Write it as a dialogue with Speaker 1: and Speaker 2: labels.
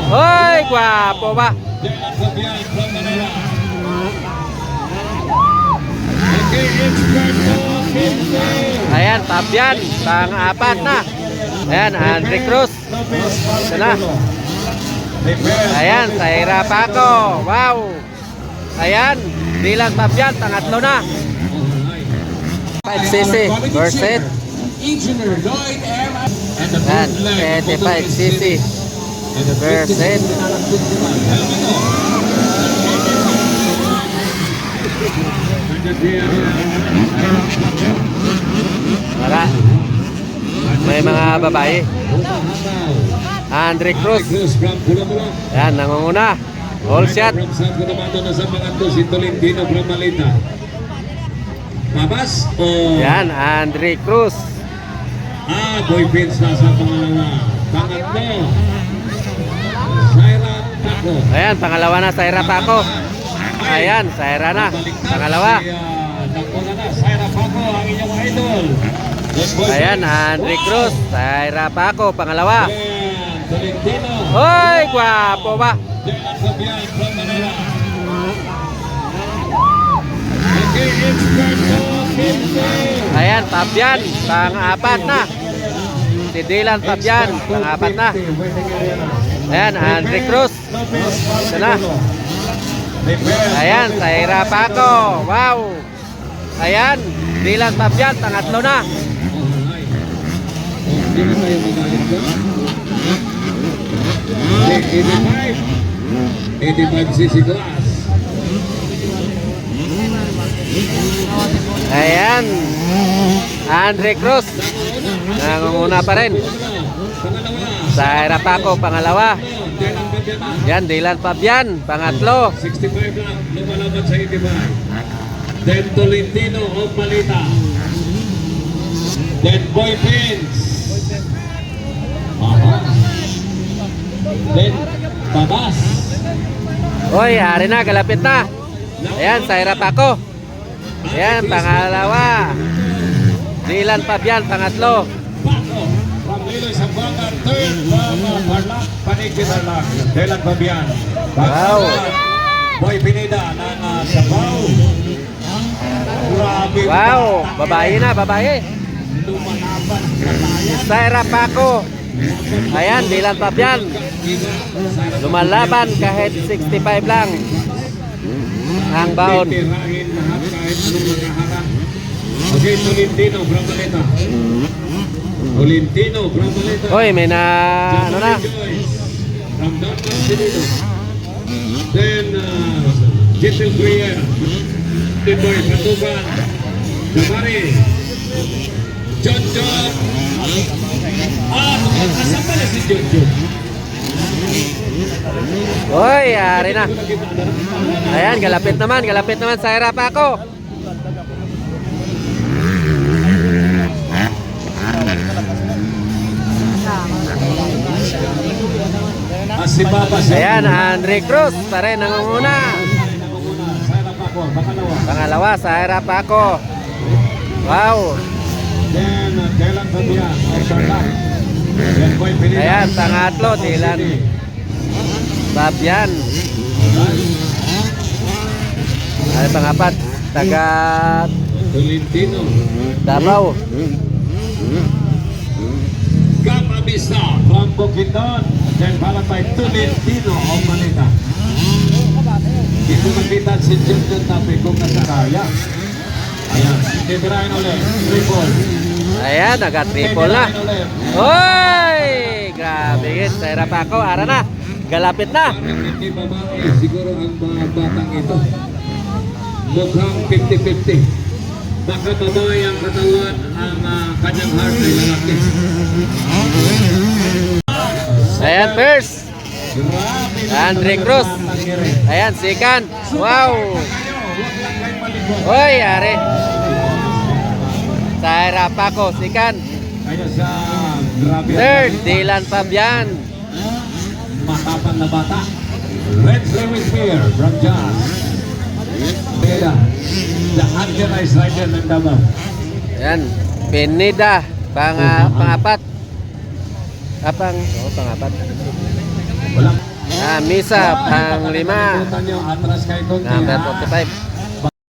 Speaker 1: Hoy, gwapo ba? Ayan, Fabian, pang-apat na. Ayan, Andre Cruz. Ito na. Ayan, Saira Paco. Wow. Ayan, Dylan Fabian, pangatlo na. 5cc versus. Ayan, 25cc versus. Wala. May mga babae. Andre Cruz. Yan, nangunguna. All shot. Yan, Andre Cruz.
Speaker 2: Boy Vince nasa pangalawa. Pangatlo, Saira Paco.
Speaker 1: Ayan, pangalawa na Saira Paco. Ayan, Saira na. Pangalawa.
Speaker 2: Saira Paco, ang inyong idol.
Speaker 1: Ayan, Andre Cruz. Saira Paco, pangalawa.
Speaker 2: Tolentino.
Speaker 1: Hoy, gwapo ba? Ayan, Fabian, pang-apat na. Si Dylan Fabian, pang-apat na. Ayan, Andre Cruz. Ito na. Ayan, Saira Paco. Wow. Ayan, Dylan Fabian, pangatlo na.
Speaker 2: cc class.
Speaker 1: Ayan, Andre Cruz. Nangunguna pa rin. Saira Paco, pangalawa. Yan, Dylan Fabian, pangatlo.
Speaker 2: 65 lang, lumalaban sa 85. Then Tolentino of Malita. Then Boy Vince. Then Tabas.
Speaker 1: Hoy, hari na, kalapit na. Ayan, Saira Paco. Ayan, pangalawa. Dylan Fabian, pangatlo.
Speaker 2: Paco from Liloy Zamboanga. Third from Tarlac, Paniki Tarlac. Dylan Fabian.
Speaker 1: Wow.
Speaker 2: Boy Pineda ng Sabaw. Grabe.
Speaker 1: Wow, babae na, babae.
Speaker 2: Lumalaban kataya.
Speaker 1: Saira Paco. Ayan, Dylan Fabian. Lumalaban kahit 65 lang ang baon.
Speaker 2: Titirahin lahat kahit anong nakaharap. Okay, Tolentino from Malita. Tolentino from Malita.
Speaker 1: Hoy, may na ano na.
Speaker 2: From Dr. Sinino. Then, Jitil Guyer. Titoy Patuban. Damari. John John. Asan pala si John John?
Speaker 1: Hoy, hari na. Ayan, galapit naman Saira Paco.
Speaker 2: Si Baba.
Speaker 1: Ayan, Andre Cruz pa rin nangunguna.
Speaker 2: Saira Paco, pangalawa.
Speaker 1: Pangalawa, Saira Paco. Wow.
Speaker 2: Then, Dylan Fabian of Tarlac. Then, Boy Pineda.
Speaker 1: Ayan, pangatlo, Dylan Fabian. Ay, pangapat, taga
Speaker 2: Tolentino.
Speaker 1: Davao.
Speaker 2: Gamabista from Bukidnon. Then, followed by Tolentino of Manila. Dito makita si John John Tapi kung nasaraya. Ayan, titirahin ulit. Triple.
Speaker 1: Ayan, naga-triple na. Hoy! Grabe yun, Saira Paco, ara na. Galapit na.
Speaker 2: Hindi babae, siguro ang mga batang ito. Mukhang 50-50. Baka babae ang katawan, ang kanyang heart ay lalaki.
Speaker 1: Ayan, first. Andre Cruz. Ayan, second. Wow. Hoy, ari. Saira Paco, second. Third, Dylan Fabian.
Speaker 2: Matapang na bata. Let's play with fear from John. Pineda, the organized rider ng Davao.
Speaker 1: Ayan, Pineda, pangapat. Pangapat.
Speaker 2: Wala.
Speaker 1: Misa, pang 5.
Speaker 2: Kalimutan nyo, atras kayo konti,
Speaker 1: Number
Speaker 2: ha?
Speaker 1: 45.